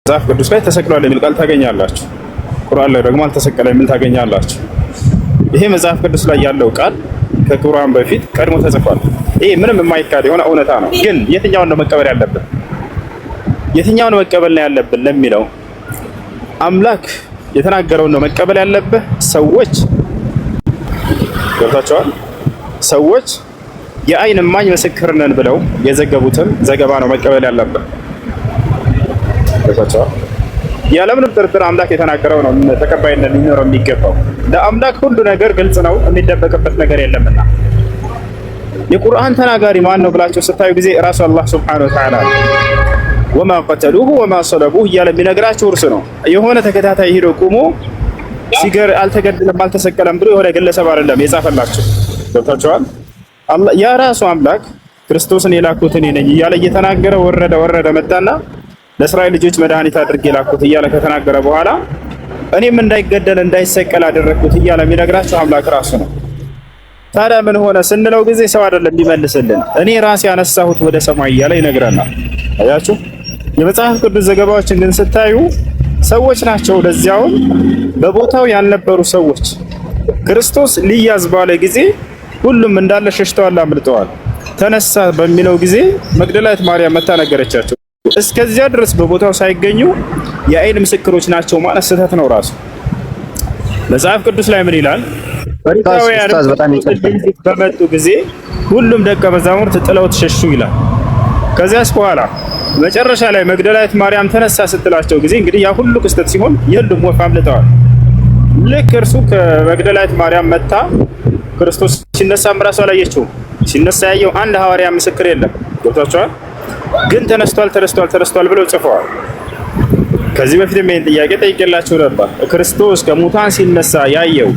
መጽሐፍ ቅዱስ ላይ ተሰቅሏል የሚል ቃል ታገኛላችሁ። ቁርአን ላይ ደግሞ አልተሰቀለ የሚል ታገኛላችሁ። ይሄ መጽሐፍ ቅዱስ ላይ ያለው ቃል ከቁርአን በፊት ቀድሞ ተጽፏል። ይሄ ምንም የማይካድ የሆነ እውነታ ነው። ግን የትኛውን ነው መቀበል ያለብን? የትኛውን መቀበል ነው ያለብን ለሚለው አምላክ የተናገረውን ነው መቀበል ያለብህ። ሰዎች ገብታቸዋል። ሰዎች የአይን እማኝ ምስክር ነን ብለው የዘገቡትን ዘገባ ነው መቀበል ያለብህ። ገብታቸዋል። ያለምንም ጥርጥር አምላክ የተናገረው ነው ተቀባይነት ሊኖረው የሚገባው። ለአምላክ ሁሉ ነገር ግልጽ ነው፣ የሚደበቅበት ነገር የለምና። የቁርአን ተናጋሪ ማን ነው ብላችሁ ስታዩ ጊዜ ራሱ አላህ ሱብሓነሁ ወተዓላ ወማ ቀተሉሁ ወማ ሰለቡሁ እያለ የሚነግራችሁ እርሱ ነው። የሆነ ተከታታይ ሄዶ ቁሞ ሲገር አልተገደለም አልተሰቀለም ብሎ የሆነ ግለሰብ አይደለም የጻፈላችሁ። ገብታችኋል። ያ ራሱ አምላክ ክርስቶስን የላኩት እኔ ነኝ እያለ እየተናገረ ወረደ መጣና ለእስራኤል ልጆች መድኃኒት አድርጌ ላኩት እያለ ከተናገረ በኋላ እኔም እንዳይገደል እንዳይሰቀል አደረግኩት እያለ የሚነግራችሁ አምላክ ራሱ ነው። ታዲያ ምን ሆነ ስንለው ጊዜ ሰው አይደለም ቢመልስልን፣ እኔ ራሴ ያነሳሁት ወደ ሰማይ እያለ ይነግረናል። አያችሁ። የመጽሐፍ ቅዱስ ዘገባዎችን ግን ስታዩ ሰዎች ናቸው፣ ለዚያውም በቦታው ያልነበሩ ሰዎች። ክርስቶስ ሊያዝ ባለ ጊዜ ሁሉም እንዳለ ሸሽተዋል፣ አምልጠዋል። ተነሳ በሚለው ጊዜ መግደላዊት ማርያም መታ ነገረቻቸው። እስከዚያ ድረስ በቦታው ሳይገኙ የአይን ምስክሮች ናቸው ማለት ስህተት ነው። ራሱ መጽሐፍ ቅዱስ ላይ ምን ይላል? ፈሪሳውያን በመጡ ጊዜ ሁሉም ደቀ መዛሙርት ጥለውት ሸሹ ይላል። ከዚያስ በኋላ መጨረሻ ላይ መግደላዊት ማርያም ተነሳ ስትላቸው ጊዜ እንግዲህ ያ ሁሉ ክስተት ሲሆን የሉም፣ ወፍ አምልጠዋል። ልክ እርሱ ከመግደላዊት ማርያም መታ ክርስቶስ ሲነሳም ራሱ አላየችውም። ሲነሳ ያየው አንድ ሐዋርያ ምስክር የለም። ገብታችኋል። ግን ተነስቷል ብለው ጽፈዋል። ከዚህ በፊትም ይሄን ጥያቄ ጠይቄላችሁ ነበር። ክርስቶስ ከሙታን ሲነሳ ያየው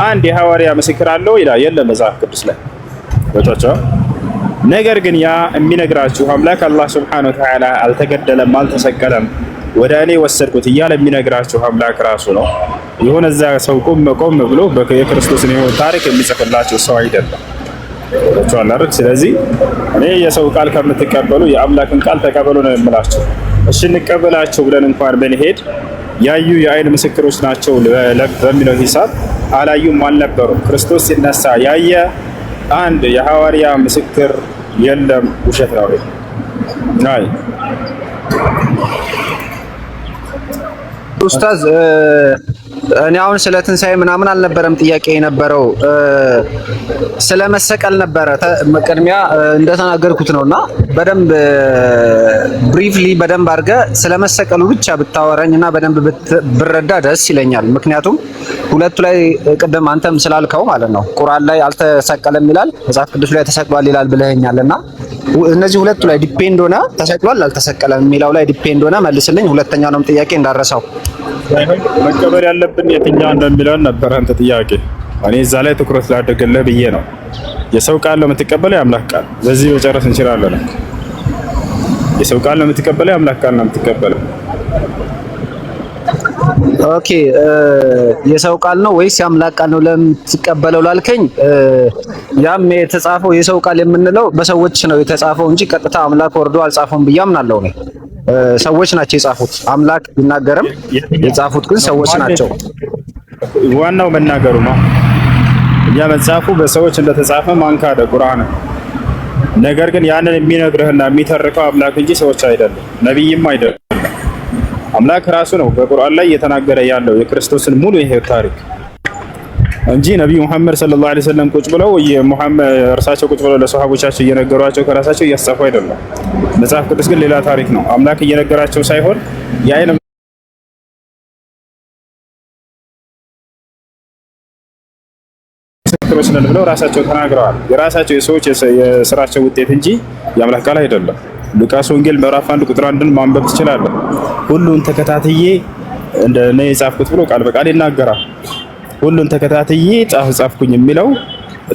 አንድ የሐዋርያ ምስክር አለው ይላል? የለም መጽሐፍ ቅዱስ ላይ። ገብታችኋል። ነገር ግን ያ የሚነግራችሁ አምላክ አላህ ሱብሓነሁ ወተዓላ አልተገደለም አልተሰቀለም ወደ እኔ ወሰድኩት እያለ የሚነግራችሁ አምላክ ራሱ ነው። የሆነ እዛ ሰው ቆም ብሎ የክርስቶስን ሕይወት ታሪክ የሚጽፍላችሁ ሰው አይደለም። ስለዚህ እኔ የሰው ቃል ከምትቀበሉ የአምላክን ቃል ተቀበሉ ነው የምላችሁ። እሺ እንቀበላቸው ብለን እንኳን ብንሄድ ያዩ የአይን ምስክሮች ናቸው በሚለው ሂሳብ አላዩም አልነበሩም። ክርስቶስ ሲነሳ ያየ አንድ የሐዋርያ ምስክር የለም፣ ውሸት ነው። አይ ኡስታዝ እኔ አሁን ስለ ትንሣኤ ምናምን አልነበረም ጥያቄ የነበረው ስለ መሰቀል ነበረ። ቅድሚያ እንደተናገርኩት ነውና በደንብ ብሪፍሊ በደንብ አድርገህ ስለ መሰቀሉ ብቻ ብታወራኝና በደንብ ብረዳ ደስ ይለኛል። ምክንያቱም ሁለቱ ላይ ቅድም አንተም ስላልከው ማለት ነው ቁርአን ላይ አልተሰቀለም ይላል፣ መጽሐፍ ቅዱስ ላይ ተሰቅሏል ይላል ብለኸኛልና እነዚህ ሁለቱ ላይ ዲፔንድ ሆነ ተሰቅሏል አልተሰቀለም የሚለው ላይ ዲፔንድ ሆነ መልስልኝ። ሁለተኛውንም ጥያቄ እንዳረሳው መቀበል ያለብን የትኛው እንደሚለው ነበር አንተ ጥያቄ። እኔ እዛ ላይ ትኩረት ላድርግልህ ብዬ ነው። የሰው ቃል ነው የምትቀበለው የአምላክ ቃል? በዚህ መጨረስ እንችላለን። የሰው ቃል ነው የምትቀበለው የአምላክ ቃል ነው የምትቀበለው? ኦኬ የሰው ቃል ነው ወይስ የአምላክ ቃል ነው ለምትቀበለው ላልከኝ፣ ያም የተጻፈው የሰው ቃል የምንለው በሰዎች ነው የተጻፈው እንጂ ቀጥታ አምላክ ወርዶ አልጻፈውም ብዬ አምናለሁ እኔ። ሰዎች ናቸው የጻፉት። አምላክ ቢናገርም የጻፉት ግን ሰዎች ናቸው። ዋናው መናገሩ ነው። ያ መጽሐፉ በሰዎች እንደተጻፈ ማን ካደ? ቁርአን። ነገር ግን ያንን የሚነግርህና የሚተርከው አምላክ እንጂ ሰዎች አይደለም፣ ነብይም አይደለም። አምላክ ራሱ ነው በቁርአን ላይ እየተናገረ ያለው የክርስቶስን ሙሉ የህይወት ታሪክ እንጂ ነብዩ መሐመድ ሰለላሁ ዐለይሂ ወሰለም ቁጭ ብለው እርሳቸው ቁጭ ብለው ለሰሃቦቻቸው እየነገሯቸው ከራሳቸው እያስጻፉ አይደለም። መጽሐፍ ቅዱስ ግን ሌላ ታሪክ ነው። አምላክ እየነገራቸው ሳይሆን የአይን ምስክሮች ነን ብለው ራሳቸው ተናግረዋል። የራሳቸው የሰዎች የስራቸው ውጤት እንጂ የአምላክ ቃል አይደለም። ሉቃስ ወንጌል ምዕራፍ 1 ቁጥር 1ን ማንበብ ትችላለህ። ሁሉን ተከታትዬ እንደኔ የጻፍኩት ብሎ ቃል በቃል ይናገራል። ሁሉን ተከታትዬ ጻፍኩኝ የሚለው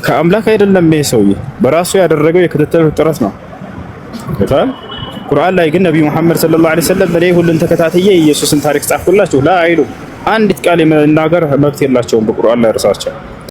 ከአምላክ አይደለም። ይሄ ሰውዬ በራሱ ያደረገው የክትትል ጥረት ነው። ቁርአን ላይ ግን ነብዩ መሐመድ ሰለላሁ ዐለይሂ ወሰለም እኔ ሁሉን ተከታትዬ ኢየሱስን ታሪክ ጻፍኩላችሁ ላ አይሉ አንዲት ቃል የመናገር መብት የላቸውም በቁርአን ላይ እርሳቸው።